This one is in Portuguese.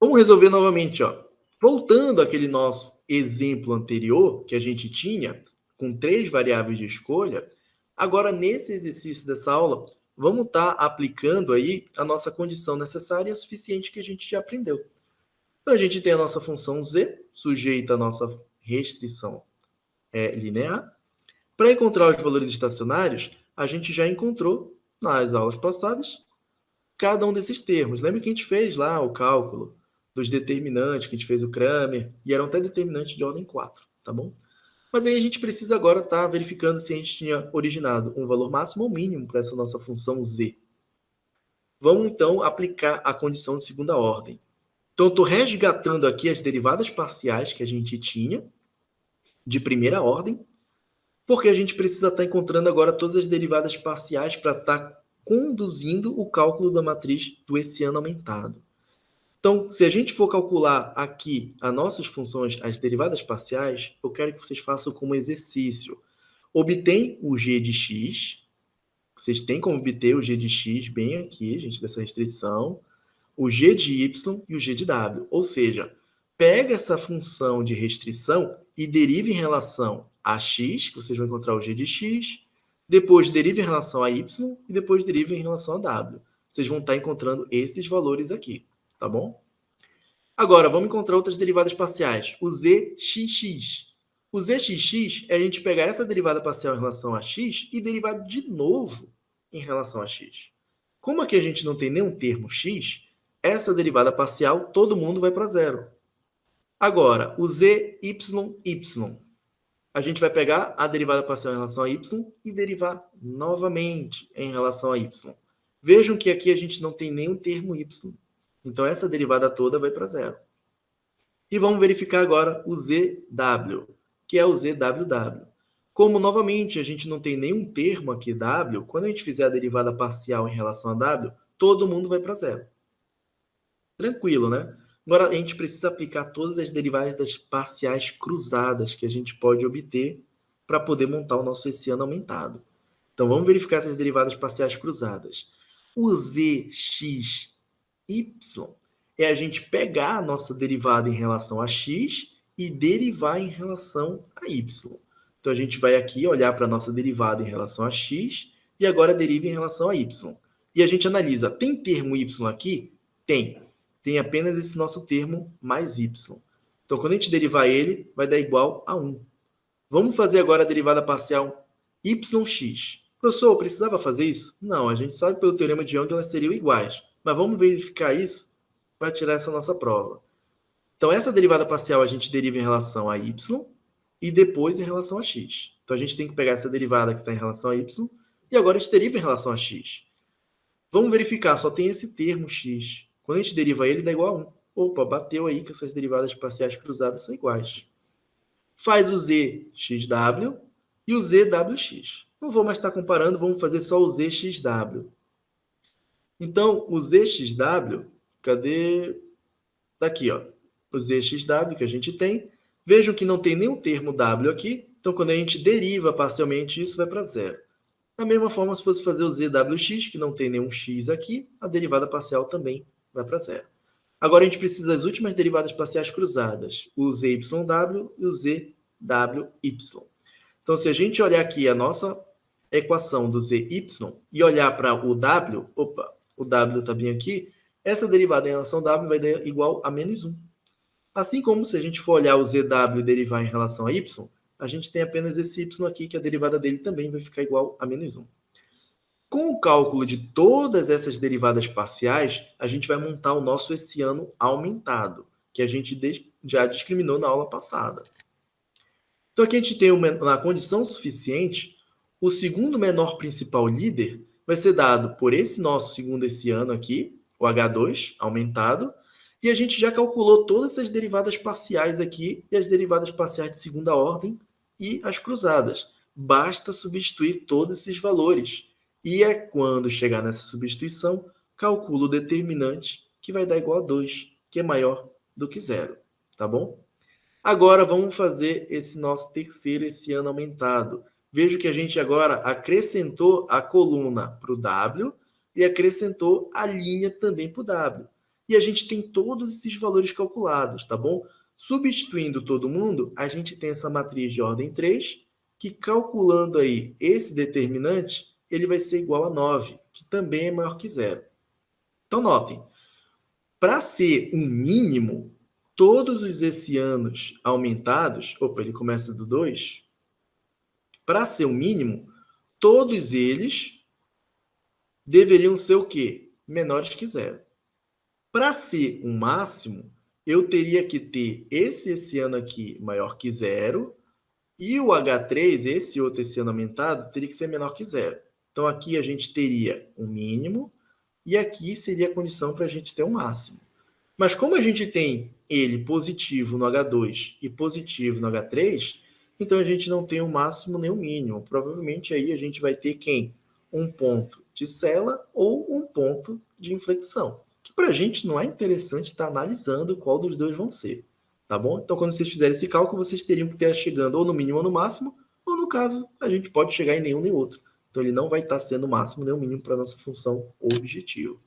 Vamos resolver novamente, ó. Voltando àquele nosso exemplo anterior que a gente tinha, com 3 variáveis de escolha, agora nesse exercício dessa aula, vamos estar aplicando aí a nossa condição necessária e suficiente que a gente já aprendeu. Então, a gente tem a nossa função z, sujeita à nossa restrição linear. Para encontrar os valores estacionários, a gente já encontrou nas aulas passadas cada um desses termos. Lembra que a gente fez lá o cálculo dos determinantes, que a gente fez o Cramer, e eram até determinantes de ordem 4, tá bom? Mas aí a gente precisa agora estar verificando se a gente tinha originado um valor máximo ou mínimo para essa nossa função z. Vamos, então, aplicar a condição de segunda ordem. Então, eu estou resgatando aqui as derivadas parciais que a gente tinha de primeira ordem, porque a gente precisa estar encontrando agora todas as derivadas parciais para estar conduzindo o cálculo da matriz do hessiano aumentado. Então, se a gente for calcular aqui as nossas funções, as derivadas parciais, eu quero que vocês façam como exercício. Obtém o g de x, vocês têm como obter o g de x bem aqui, gente, dessa restrição, o g de y e o g de w. Ou seja, pega essa função de restrição e deriva em relação a x, que vocês vão encontrar o g de x, depois deriva em relação a y e depois deriva em relação a w. Vocês vão estar encontrando esses valores aqui, tá bom? Agora, vamos encontrar outras derivadas parciais. O zxx. O zxx é a gente pegar essa derivada parcial em relação a x e derivar de novo em relação a x. Como aqui a gente não tem nenhum termo x, essa derivada parcial, todo mundo vai para zero. Agora, o zyy, a gente vai pegar a derivada parcial em relação a y e derivar novamente em relação a y. Vejam que aqui a gente não tem nenhum termo y. Então, essa derivada toda vai para zero. E vamos verificar agora o zw, que é o zww. Como, novamente, a gente não tem nenhum termo aqui w, quando a gente fizer a derivada parcial em relação a w, todo mundo vai para zero. Tranquilo, né? Agora, a gente precisa aplicar todas as derivadas parciais cruzadas que a gente pode obter para poder montar o nosso hessiano aumentado. Então, vamos verificar essas derivadas parciais cruzadas. O zxy é a gente pegar a nossa derivada em relação a x e derivar em relação a y. Então, a gente vai aqui olhar para a nossa derivada em relação a x e agora deriva em relação a y. E a gente analisa, tem termo y aqui? Tem. Tem apenas esse nosso termo mais y. Então, quando a gente derivar ele, vai dar igual a 1. Vamos fazer agora a derivada parcial yx. Professor, eu precisava fazer isso? Não, a gente sabe pelo teorema de Young que elas seriam iguais. Mas vamos verificar isso para tirar essa nossa prova. Então, essa derivada parcial a gente deriva em relação a y e depois em relação a x. Então, a gente tem que pegar essa derivada que está em relação a y e agora a gente deriva em relação a x. Vamos verificar, só tem esse termo x. Quando a gente deriva ele, dá igual a 1. Opa, bateu aí que essas derivadas parciais cruzadas são iguais. Faz o zxw e o zwx. Não vou mais estar comparando, vamos fazer só o zxw. Então, o zxw, cadê? Tá aqui, ó. O zxw que a gente tem. Vejam que não tem nenhum termo w aqui. Então, quando a gente deriva parcialmente, isso vai para zero. Da mesma forma, se fosse fazer o zwx, que não tem nenhum x aqui, a derivada parcial também vai para zero. Agora, a gente precisa das últimas derivadas parciais cruzadas, o zyw e o zwy. Então, se a gente olhar aqui a nossa equação do zy e olhar para o w, o w está bem aqui, essa derivada em relação ao w vai dar igual a menos 1. Assim como se a gente for olhar o zw e derivar em relação a y, a gente tem apenas esse y aqui, que a derivada dele também vai ficar igual a menos 1. Com o cálculo de todas essas derivadas parciais, a gente vai montar o nosso hessiano aumentado, que a gente já discriminou na aula passada. Então, aqui a gente tem na condição suficiente, o segundo menor principal líder vai ser dado por esse nosso segundo hessiano aqui, o H2 aumentado, e a gente já calculou todas essas derivadas parciais aqui e as derivadas parciais de segunda ordem e as cruzadas. Basta substituir todos esses valores. E é quando chegar nessa substituição, calculo o determinante, que vai dar igual a 2, que é maior do que 0. Tá bom? Agora, vamos fazer esse nosso terceiro hessiano aumentado. Vejo que a gente agora acrescentou a coluna para o W e acrescentou a linha também para o W. e a gente tem todos esses valores calculados, tá bom? Substituindo todo mundo, a gente tem essa matriz de ordem 3, que calculando aí esse determinante, ele vai ser igual a 9, que também é maior que zero. Então, notem, para ser um mínimo, todos os hessianos aumentados, opa, ele começa do 2, para ser um mínimo, todos eles deveriam ser o quê? Menores que zero. Para ser um máximo, eu teria que ter esse hessiano aqui maior que zero, e o H3, esse outro hessiano aumentado, teria que ser menor que zero. Então, aqui a gente teria um mínimo, e aqui seria a condição para a gente ter um máximo. Mas como a gente tem ele positivo no H2 e positivo no H3, então a gente não tem o máximo nem o mínimo. Provavelmente aí a gente vai ter quem? Um ponto de sela ou um ponto de inflexão. Que para a gente não é interessante estar analisando qual dos dois vão ser. Tá bom? Então, quando vocês fizerem esse cálculo, vocês teriam que estar chegando ou no mínimo ou no máximo, ou no caso, a gente pode chegar em nenhum nem outro. Então, ele não vai estar sendo o máximo nem o mínimo para a nossa função objetivo.